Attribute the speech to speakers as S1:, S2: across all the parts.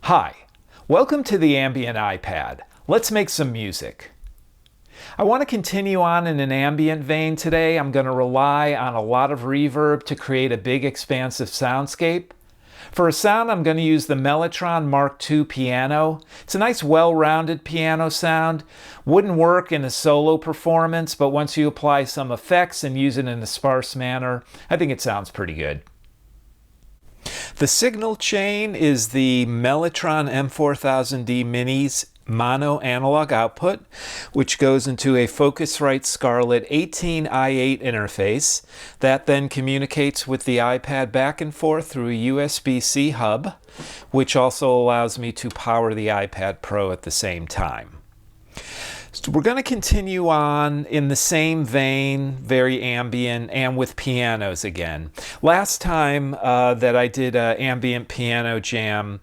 S1: Hi, welcome to the Ambient iPad. Let's make some music. I want to continue on in an ambient vein today. I'm going to rely on a lot of reverb to create a big expansive soundscape. For a sound, I'm going to use the Mellotron MKII Piano. It's a nice well-rounded piano sound. Wouldn't work in a solo performance, but once you apply some effects and use it in a sparse manner, I think it sounds pretty good. The signal chain is the Mellotron M4000D Mini's mono analog output, which goes into a Focusrite Scarlett 18i8 interface that then communicates with the iPad back and forth through a USB-C hub, which also allows me to power the iPad Pro at the same time. So we're going to continue on in the same vein, very ambient, and with pianos again. Last time that I did an ambient piano jam,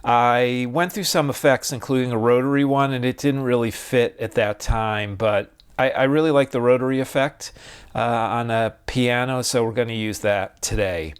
S1: I went through some effects, including a rotary one, and it didn't really fit at that time, but I really like the rotary effect on a piano, so we're going to use that today.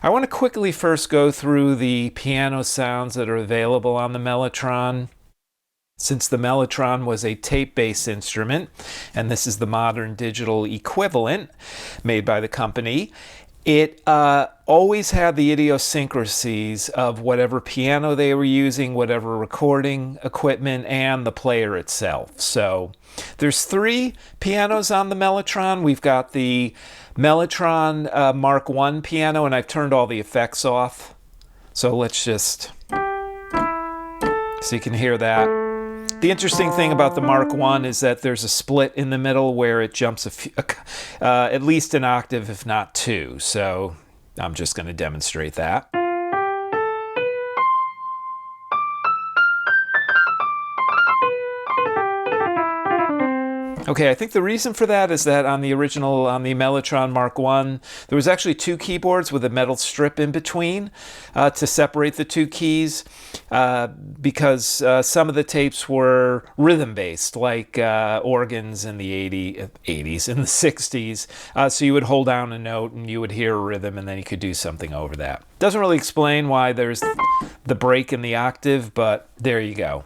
S1: I want to quickly first go through the piano sounds that are available on the Mellotron. Since the Mellotron was a tape-based instrument, and this is the modern digital equivalent made by the company, it always had the idiosyncrasies of whatever piano they were using, whatever recording equipment, and the player itself. So there's three pianos on the Mellotron. We've got the Mellotron MKII Piano, and I've turned all the effects off. So let's just, so you can hear that. The interesting thing about the MKII is that there's a split in the middle where it jumps at least an octave, if not two. So I'm just going to demonstrate that. Okay, I think the reason for that is that on the original, on the Mellotron MKII, there was actually two keyboards with a metal strip in between to separate the two keys because some of the tapes were rhythm-based, like organs in the 80s, in the 60s. So you would hold down a note and you would hear a rhythm and then you could do something over that. Doesn't really explain why there's the break in the octave, but there you go.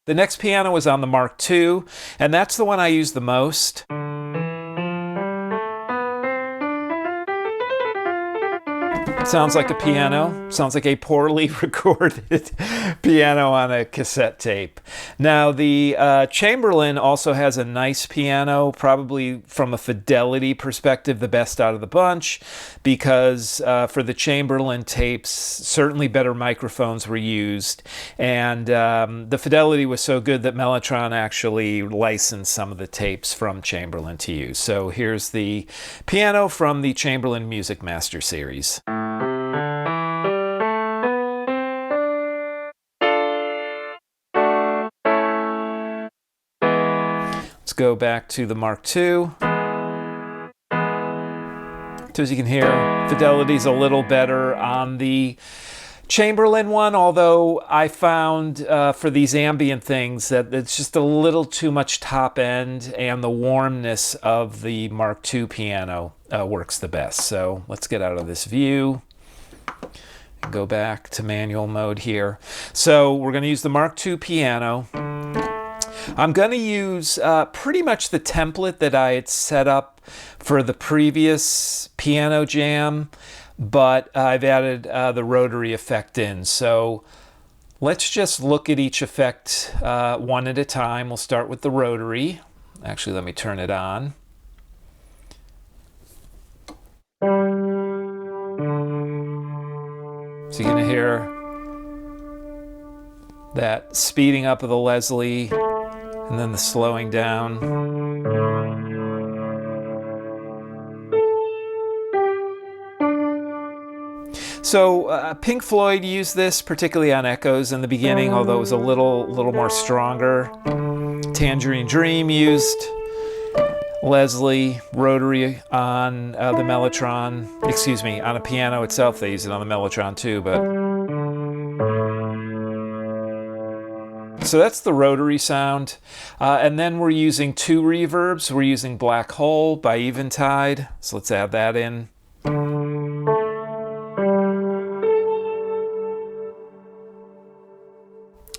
S1: The next piano was on the MKII, and that's the one I use the most. Sounds like a piano. Sounds like a poorly recorded piano on a cassette tape. Now, the Chamberlin also has a nice piano, probably from a fidelity perspective, the best out of the bunch, because for the Chamberlin tapes, certainly better microphones were used, and the fidelity was so good that Mellotron actually licensed some of the tapes from Chamberlin to use. So here's the piano from the Chamberlin Music Master series. Let's go back to the MKII. So as you can hear, fidelity's a little better on the Chamberlin one, although I found for these ambient things that it's just a little too much top end, and the warmness of the MKII piano works the best. So let's get out of this view and go back to manual mode here. So we're going to use the MKII piano. I'm going to use pretty much the template that I had set up for the previous piano jam, but I've added the rotary effect in. So let's just look at each effect one at a time. We'll start with the rotary. Actually, let me turn it on. So you're going to hear that speeding up of the Leslie, and then the slowing down. So Pink Floyd used this particularly on echoes in the beginning, although it was a little more stronger. Tangerine Dream used Leslie rotary on the Mellotron. Excuse me, on a piano itself. They use it on the Mellotron too, but. So that's the rotary sound. And then we're using two reverbs. We're using Blackhole by Eventide. So let's add that in.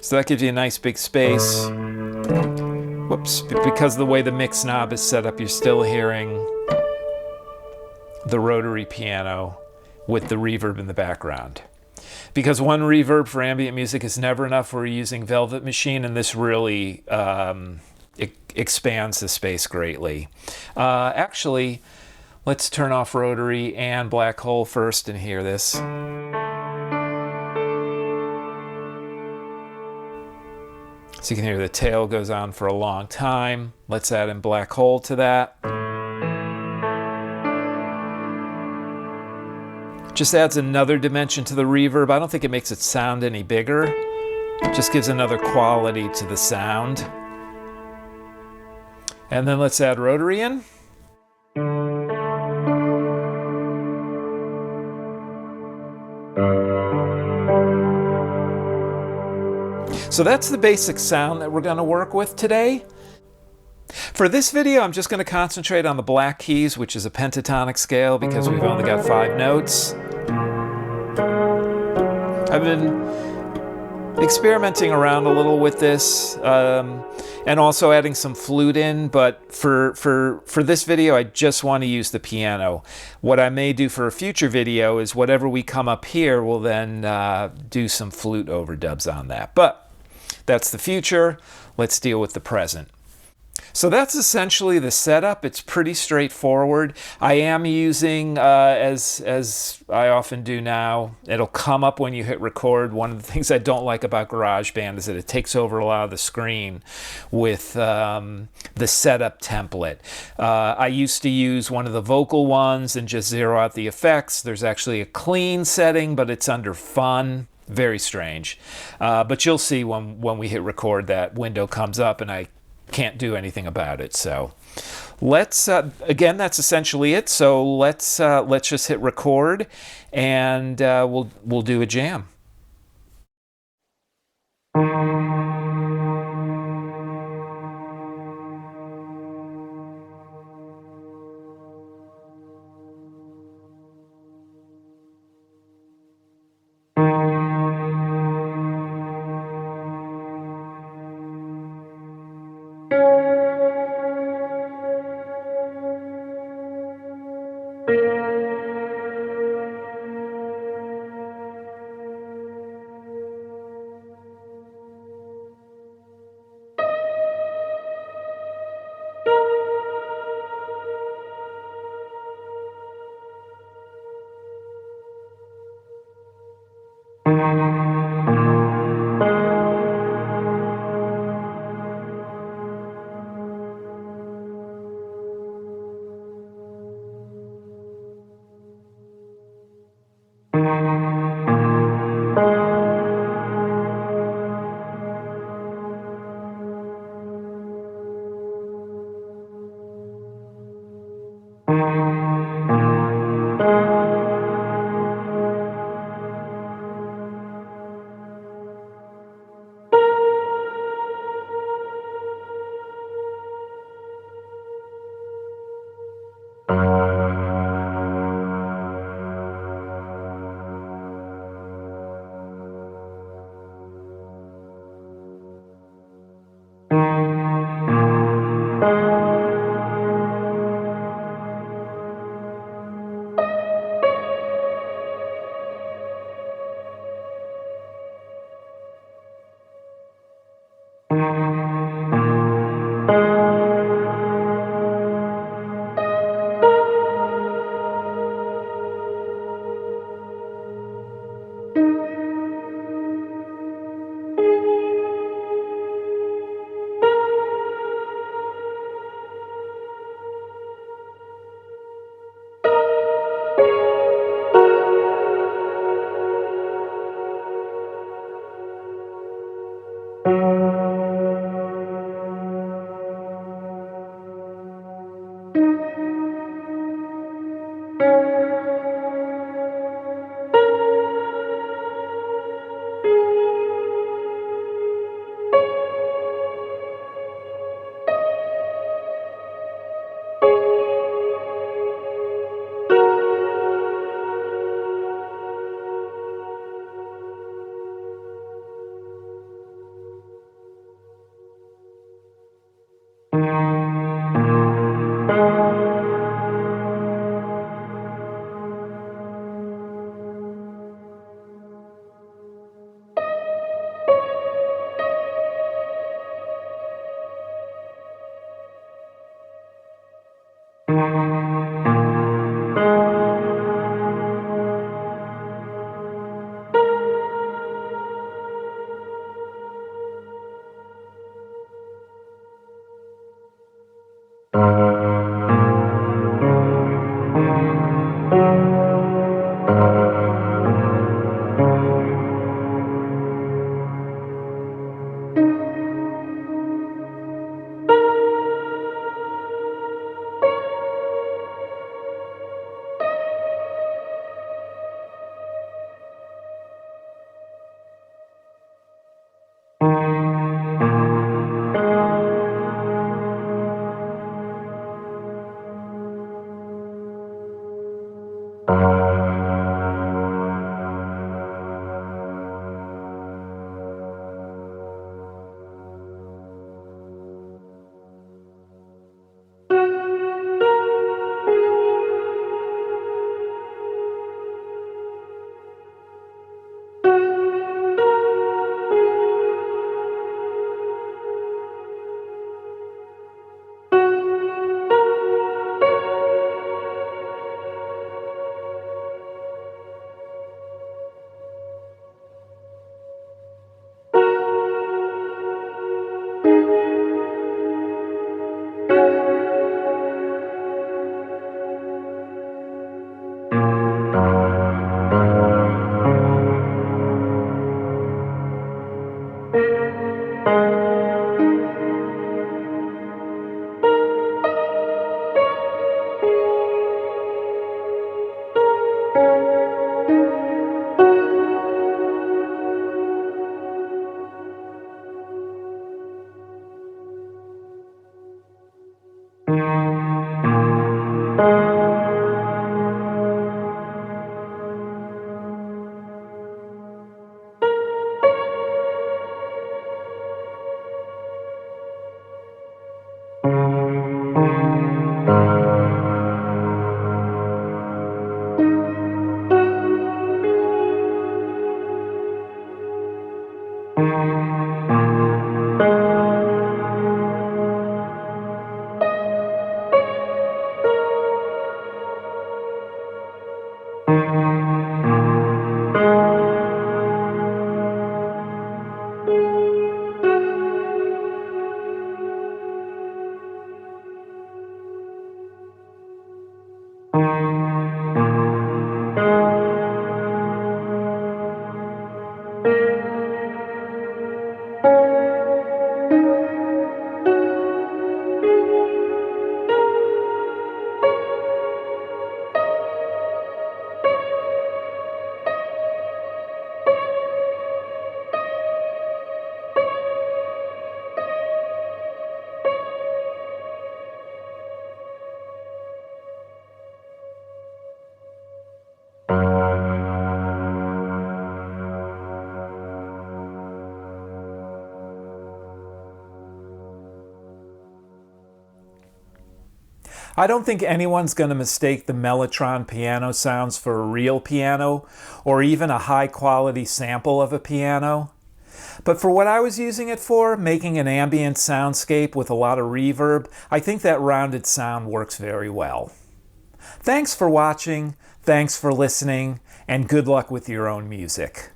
S1: So that gives you a nice big space. Whoops, because of the way the mix knob is set up, you're still hearing the rotary piano with the reverb in the background. Because one reverb for ambient music is never enough, we're using Velvet Machine, and this really expands the space greatly. Actually, let's turn off Rotary and Blackhole first and hear this. So you can hear the tail goes on for a long time. Let's add in Blackhole to that. Just adds another dimension to the reverb. I don't think it makes it sound any bigger. It just gives another quality to the sound. And then let's add Rotary in. So that's the basic sound that we're going to work with today. For this video, I'm just going to concentrate on the black keys, which is a pentatonic scale because we've only got 5 notes. I've been experimenting around a little with this and also adding some flute in, but for this video, I just want to use the piano. What I may do for a future video is whatever we come up here, we'll then do some flute overdubs on that. But that's the future. Let's deal with the present. So that's essentially the setup. It's pretty straightforward. I am using, as I often do now, it'll come up when you hit record. One of the things I don't like about GarageBand is that it takes over a lot of the screen with the setup template. I used to use one of the vocal ones and just zero out the effects. There's actually a clean setting, but it's under fun. Very strange. But you'll see when we hit record that window comes up and I can't do anything about it. So let's again, that's essentially it. So let's just hit record and we'll do a jam. I don't think anyone's going to mistake the Mellotron piano sounds for a real piano or even a high-quality sample of a piano. But for what I was using it for, making an ambient soundscape with a lot of reverb, I think that rounded sound works very well. Thanks for watching, thanks for listening, and good luck with your own music.